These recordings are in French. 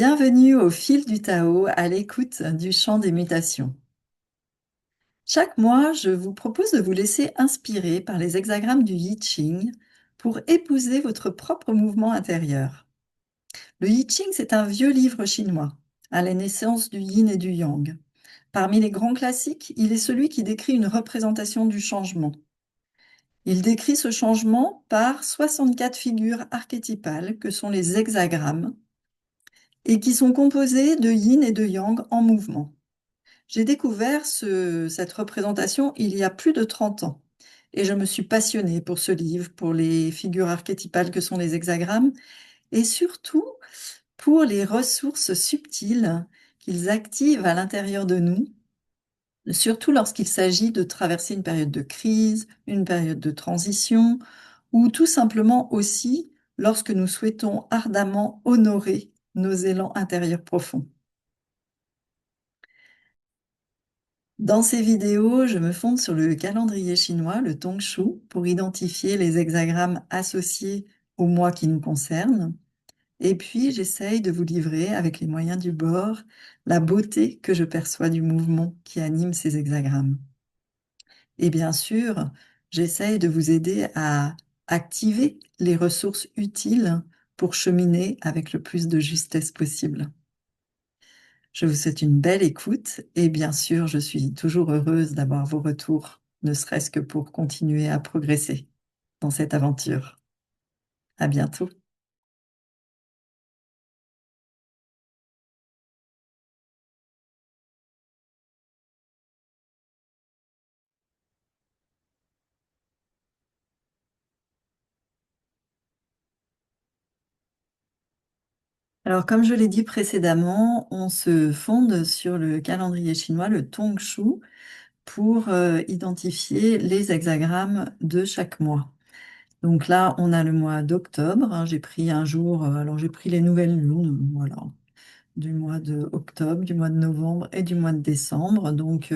Bienvenue au fil du Tao, à l'écoute du chant des mutations. Chaque mois, je vous propose de vous laisser inspirer par les hexagrammes du I Ching pour épouser votre propre mouvement intérieur. Le I Ching, c'est un vieux livre chinois, à la naissance du yin et du yang. Parmi les grands classiques, il est celui qui décrit une représentation du changement. Il décrit ce changement par 64 figures archétypales que sont les hexagrammes et qui sont composées de yin et de yang en mouvement. J'ai découvert cette représentation il y a plus de 30 ans et je me suis passionnée pour ce livre, pour les figures archétypales que sont les hexagrammes et surtout pour les ressources subtiles qu'ils activent à l'intérieur de nous, surtout lorsqu'il s'agit de traverser une période de crise, une période de transition ou tout simplement aussi lorsque nous souhaitons ardemment honorer nos élans intérieurs profonds. Dans ces vidéos, je me fonde sur le calendrier chinois, le Tongshu, pour identifier les hexagrammes associés au mois qui nous concerne. Et puis, j'essaye de vous livrer, avec les moyens du bord, la beauté que je perçois du mouvement qui anime ces hexagrammes. Et bien sûr, j'essaye de vous aider à activer les ressources utiles pour cheminer avec le plus de justesse possible. Je vous souhaite une belle écoute et bien sûr, je suis toujours heureuse d'avoir vos retours, ne serait-ce que pour continuer à progresser dans cette aventure. À bientôt. Alors, comme je l'ai dit précédemment, on se fonde sur le calendrier chinois, le Tongshu, pour identifier les hexagrammes de chaque mois. Donc là, on a le mois d'octobre, hein. J'ai pris un jour, alors j'ai pris les nouvelles lunes, voilà, du mois de octobre, du mois de novembre et du mois de décembre. Donc,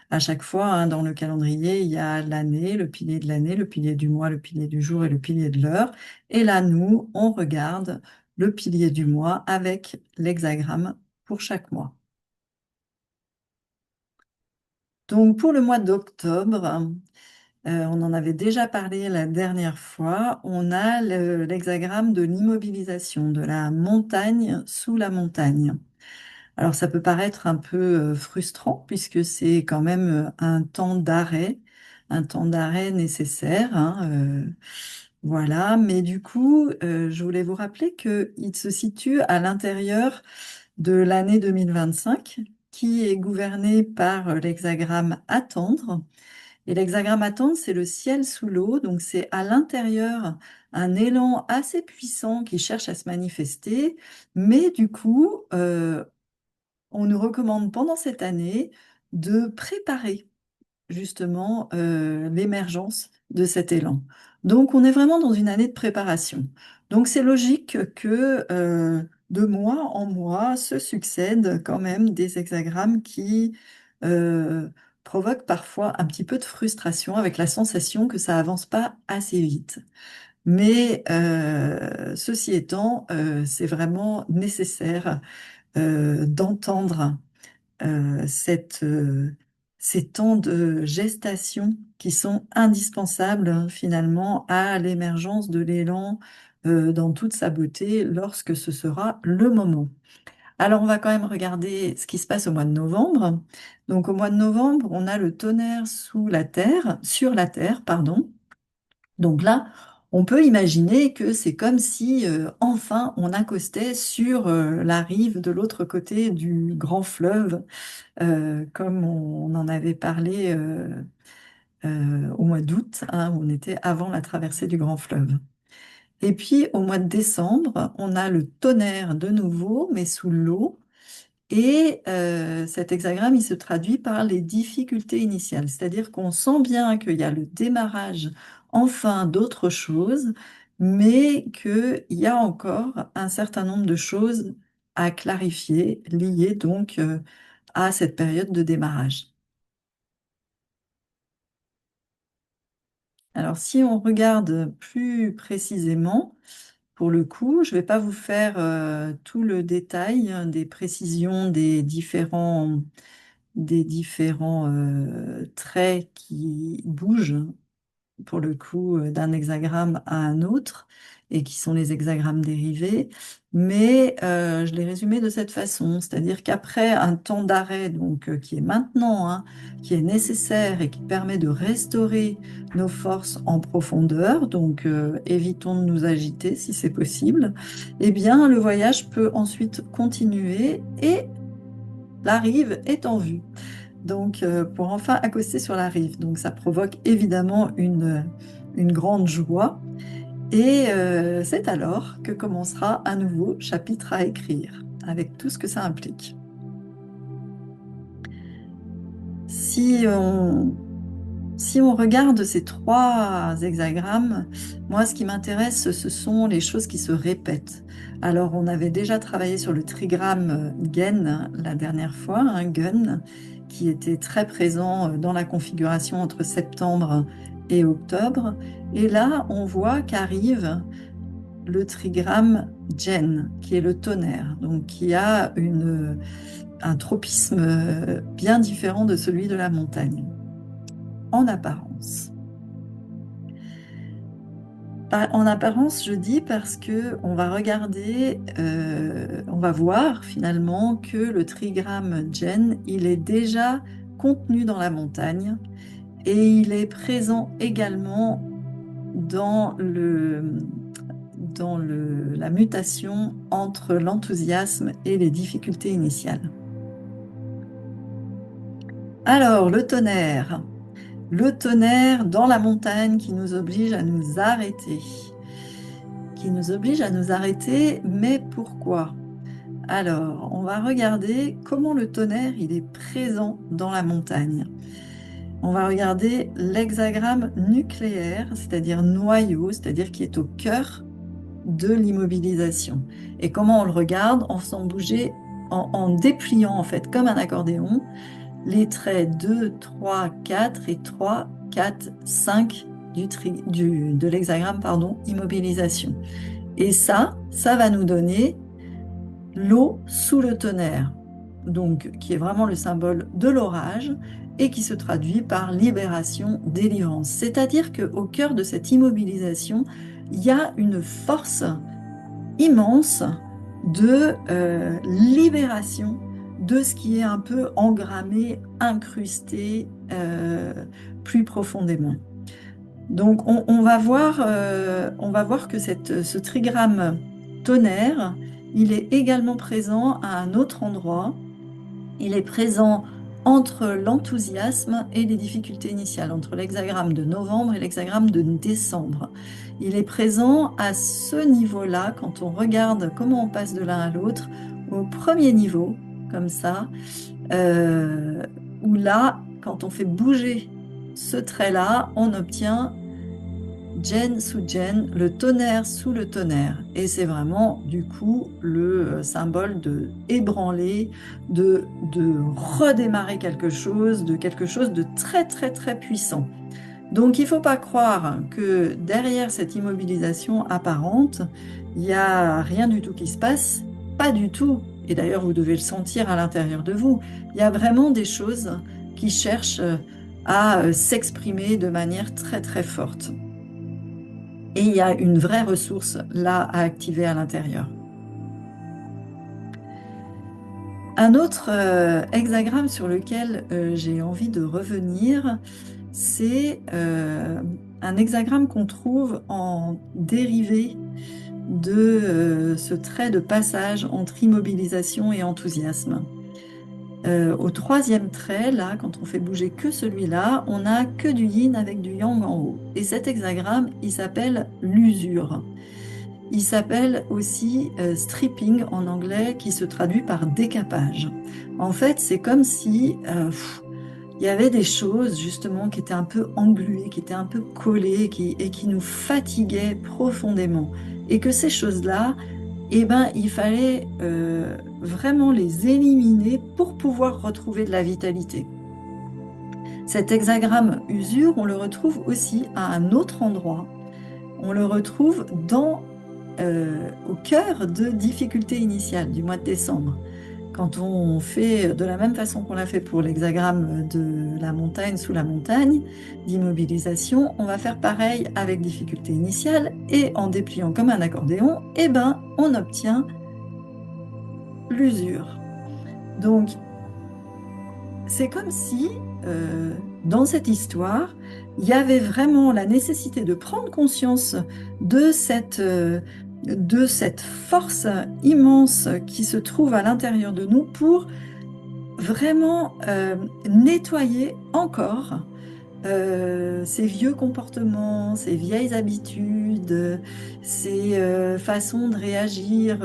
à chaque fois, hein, dans le calendrier, il y a l'année, le pilier de l'année, le pilier du mois, le pilier du jour et le pilier de l'heure. Et là, nous, on regarde le pilier du mois avec l'hexagramme pour chaque mois. Donc, pour le mois d'octobre, on en avait déjà parlé la dernière fois, on a l'hexagramme de l'immobilisation, de la montagne sous la montagne. Alors ça peut paraître un peu frustrant puisque c'est quand même un temps d'arrêt nécessaire, hein, voilà, mais du coup, je voulais vous rappeler qu'il se situe à l'intérieur de l'année 2025 qui est gouvernée par l'hexagramme attendre. Et l'hexagramme attendre, c'est le ciel sous l'eau, donc c'est à l'intérieur un élan assez puissant qui cherche à se manifester, mais du coup, on nous recommande pendant cette année de préparer justement l'émergence de cet élan. Donc on est vraiment dans une année de préparation. Donc c'est logique que de mois en mois se succèdent quand même des hexagrammes qui provoquent parfois un petit peu de frustration avec la sensation que ça avance pas assez vite. Mais ceci étant, c'est vraiment nécessaire d'entendre ces temps de gestation qui sont indispensables finalement à l'émergence de l'élan dans toute sa beauté lorsque ce sera le moment. Alors on va quand même regarder ce qui se passe au mois de novembre. Donc au mois de novembre, on a le tonnerre sous la terre, sur la terre, pardon. Donc là, on peut imaginer que c'est comme si enfin on accostait sur la rive de l'autre côté du grand fleuve, comme on en avait parlé au mois d'août, hein, où on était avant la traversée du grand fleuve. Et puis au mois de décembre, on a le tonnerre de nouveau, mais sous l'eau. Et cet hexagramme, il se traduit par les difficultés initiales, c'est-à-dire qu'on sent bien qu'il y a le démarrage enfin d'autre chose, mais qu'il y a encore un certain nombre de choses à clarifier, liées donc à cette période de démarrage. Alors si on regarde plus précisément, Pour le coup, je ne vais pas vous faire tout le détail des précisions des différents traits qui bougent pour le coup d'un hexagramme à un autre et qui sont les hexagrammes dérivés. Mais je l'ai résumé de cette façon, c'est-à-dire qu'après un temps d'arrêt, donc qui est maintenant, hein, qui est nécessaire et qui permet de restaurer nos forces en profondeur, donc évitons de nous agiter si c'est possible, eh bien le voyage peut ensuite continuer et la rive est en vue. Donc, pour enfin accoster sur la rive. Donc, ça provoque évidemment une grande joie. Et c'est alors que commencera un nouveau chapitre à écrire, avec tout ce que ça implique. Si on, si on regarde ces trois hexagrammes, moi, ce qui m'intéresse, ce sont les choses qui se répètent. Alors, on avait déjà travaillé sur le trigramme Gen la dernière fois, un Gun, qui était très présent dans la configuration entre septembre et octobre. Et là, on voit qu'arrive le trigramme Gen, qui est le tonnerre, donc qui a un tropisme bien différent de celui de la montagne, en apparence. En apparence, je dis parce que on va regarder, on va voir finalement que le trigramme Gen, il est déjà contenu dans la montagne et il est présent également dans la mutation entre l'enthousiasme et les difficultés initiales. Alors, le tonnerre. Le tonnerre dans la montagne qui nous oblige à nous arrêter. Qui nous oblige à nous arrêter, mais pourquoi? Alors, on va regarder comment le tonnerre il est présent dans la montagne. On va regarder l'hexagramme nucléaire, c'est-à-dire noyau, c'est-à-dire qui est au cœur de l'immobilisation. Et comment on le regarde? En faisant bouger, en dépliant en fait comme un accordéon, les traits 2, 3, 4 et 3, 4, 5 de l'hexagramme, immobilisation. Et ça va nous donner l'eau sous le tonnerre, donc qui est vraiment le symbole de l'orage et qui se traduit par libération, délivrance. C'est-à-dire qu'au cœur de cette immobilisation, il y a une force immense de libération de ce qui est un peu engrammé, incrusté plus profondément. Donc on va voir que ce trigramme tonnerre, il est également présent à un autre endroit. Il est présent entre l'enthousiasme et les difficultés initiales, entre l'hexagramme de novembre et l'hexagramme de décembre. Il est présent à ce niveau-là, quand on regarde comment on passe de l'un à l'autre, au premier niveau, comme ça, où là, quand on fait bouger ce trait-là, on obtient Gen sous Gen, le tonnerre sous le tonnerre. Et c'est vraiment, du coup, le symbole de ébranler, de redémarrer quelque chose de très, très, très puissant. Donc, il ne faut pas croire que derrière cette immobilisation apparente, il n'y a rien du tout qui se passe. Pas du tout. Et d'ailleurs, vous devez le sentir à l'intérieur de vous. Il y a vraiment des choses qui cherchent à s'exprimer de manière très, très forte. Et il y a une vraie ressource là à activer à l'intérieur. Un autre hexagramme sur lequel j'ai envie de revenir, c'est un hexagramme qu'on trouve en dérivé de ce trait de passage entre immobilisation et enthousiasme. Au troisième trait, là, quand on fait bouger que celui-là, on n'a que du yin avec du yang en haut. Et cet hexagramme, il s'appelle l'usure. Il s'appelle aussi stripping en anglais, qui se traduit par décapage. En fait, c'est comme si il y avait des choses justement qui étaient un peu engluées, qui étaient un peu collées et qui nous fatiguaient profondément. Et que ces choses-là, eh ben, il fallait vraiment les éliminer pour pouvoir retrouver de la vitalité. Cet hexagramme usure, on le retrouve aussi à un autre endroit. On le retrouve dans au cœur de difficultés initiales du mois de décembre. Quand on fait de la même façon qu'on l'a fait pour l'hexagramme de la montagne sous la montagne, d'immobilisation, on va faire pareil avec difficulté initiale et en dépliant comme un accordéon, eh ben, on obtient l'usure. Donc, c'est comme si, dans cette histoire, il y avait vraiment la nécessité de prendre conscience de cette force immense qui se trouve à l'intérieur de nous pour vraiment nettoyer encore ces vieux comportements, ces vieilles habitudes, ces façons de réagir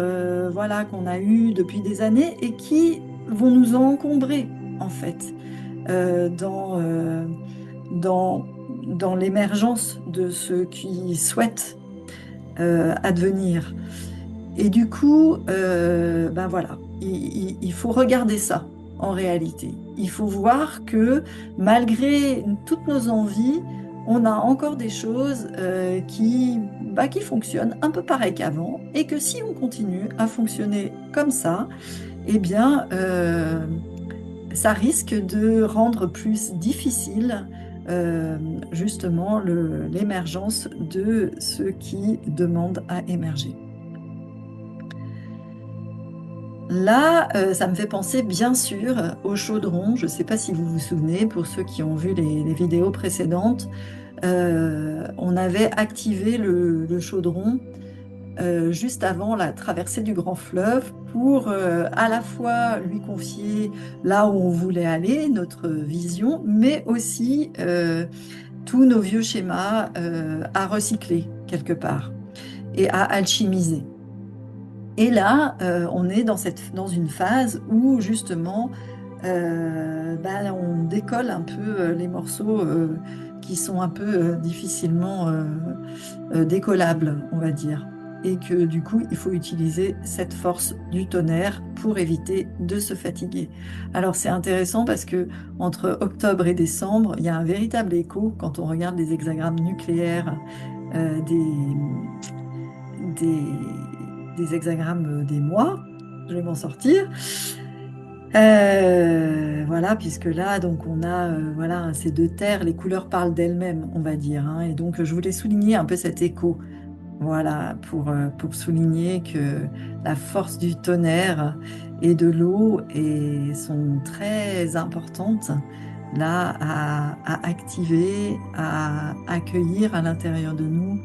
voilà, qu'on a eues depuis des années et qui vont nous encombrer en fait dans, dans l'émergence de ce qui souhaitent advenir. Et du coup, ben voilà, il faut regarder ça en réalité. Il faut voir que malgré toutes nos envies, on a encore des choses qui fonctionnent un peu pareil qu'avant et que si on continue à fonctionner comme ça, eh bien, ça risque de rendre plus difficile justement l'émergence de ceux qui demandent à émerger. Là, ça me fait penser bien sûr au chaudron. Je ne sais pas si vous vous souvenez, pour ceux qui ont vu les vidéos précédentes, on avait activé le chaudron juste avant la traversée du grand fleuve pour à la fois lui confier là où on voulait aller, notre vision, mais aussi tous nos vieux schémas à recycler quelque part et à alchimiser. Et là, on est dans une phase où justement, on décolle un peu les morceaux qui sont un peu difficilement décollables, on va dire. Et que du coup, il faut utiliser cette force du tonnerre pour éviter de se fatiguer. Alors c'est intéressant parce que entre octobre et décembre, il y a un véritable écho quand on regarde les hexagrammes nucléaires euh, des, des, des hexagrammes des mois. Je vais m'en sortir. Voilà, puisque là, donc, on a voilà, ces deux terres, les couleurs parlent d'elles-mêmes, on va dire, hein. Et donc, je voulais souligner un peu cet écho, voilà, pour souligner que la force du tonnerre et de l'eau sont très importantes là à activer, à accueillir à l'intérieur de nous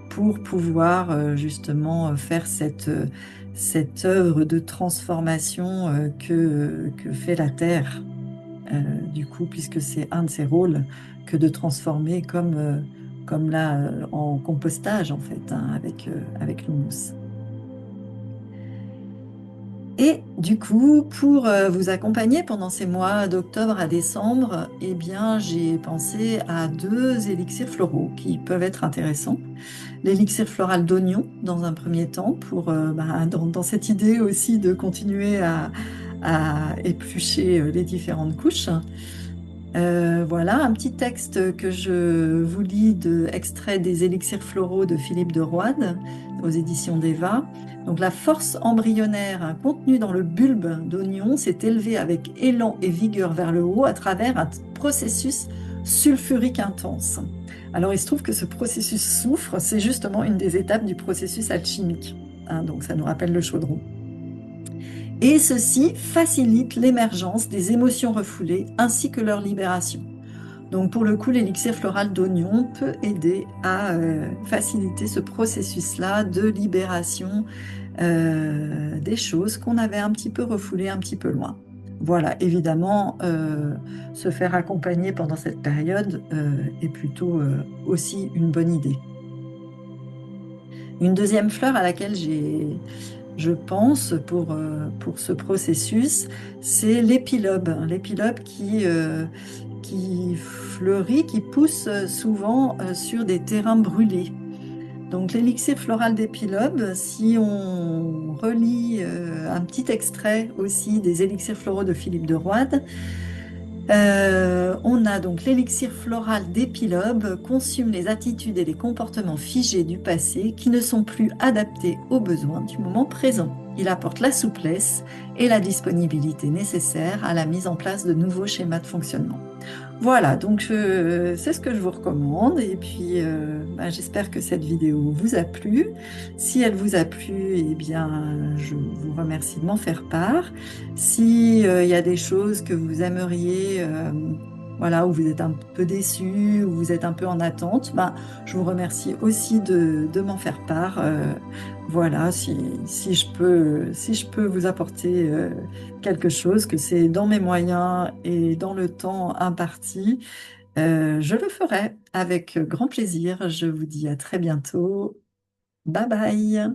pour pouvoir justement faire cette œuvre de transformation que fait la Terre, du coup, puisque c'est un de ses rôles que de transformer comme là en compostage en fait, hein, avec l'humus. Et du coup, pour vous accompagner pendant ces mois d'octobre à décembre, eh bien, j'ai pensé à deux élixirs floraux qui peuvent être intéressants. L'élixir floral d'oignon dans un premier temps, pour, dans cette idée aussi de continuer à éplucher les différentes couches. Voilà, un petit texte que je vous lis extrait des élixirs floraux de Philippe de Roide aux éditions d'Eva. Donc la force embryonnaire contenue dans le bulbe d'oignon s'est élevée avec élan et vigueur vers le haut à travers un processus sulfurique intense. Alors il se trouve que ce processus soufre, c'est justement une des étapes du processus alchimique, hein, donc ça nous rappelle le chaudron. Et ceci facilite l'émergence des émotions refoulées ainsi que leur libération. Donc pour le coup, l'élixir floral d'oignon peut aider à faciliter ce processus-là de libération des choses qu'on avait un petit peu refoulées un petit peu loin. Voilà, évidemment, se faire accompagner pendant cette période est plutôt aussi une bonne idée. Une deuxième fleur à laquelle je pense pour ce processus, c'est l'épilobe. L'épilobe qui fleurit, qui pousse souvent sur des terrains brûlés. Donc l'élixir floral d'épilobe, si on relit un petit extrait aussi des élixirs floraux de Philippe de Roide, On a donc l'élixir floral d'épilobe, consume les attitudes et les comportements figés du passé qui ne sont plus adaptés aux besoins du moment présent. Il apporte la souplesse et la disponibilité nécessaires à la mise en place de nouveaux schémas de fonctionnement. Voilà, donc c'est ce que je vous recommande et puis j'espère que cette vidéo vous a plu. Si elle vous a plu, eh bien, je vous remercie de m'en faire part. Si il y a des choses que vous aimeriez, voilà, où vous êtes un peu déçu, où vous êtes un peu en attente, je vous remercie aussi de m'en faire part. Voilà, si je peux vous apporter quelque chose, que c'est dans mes moyens et dans le temps imparti, je le ferai avec grand plaisir. Je vous dis à très bientôt. Bye bye.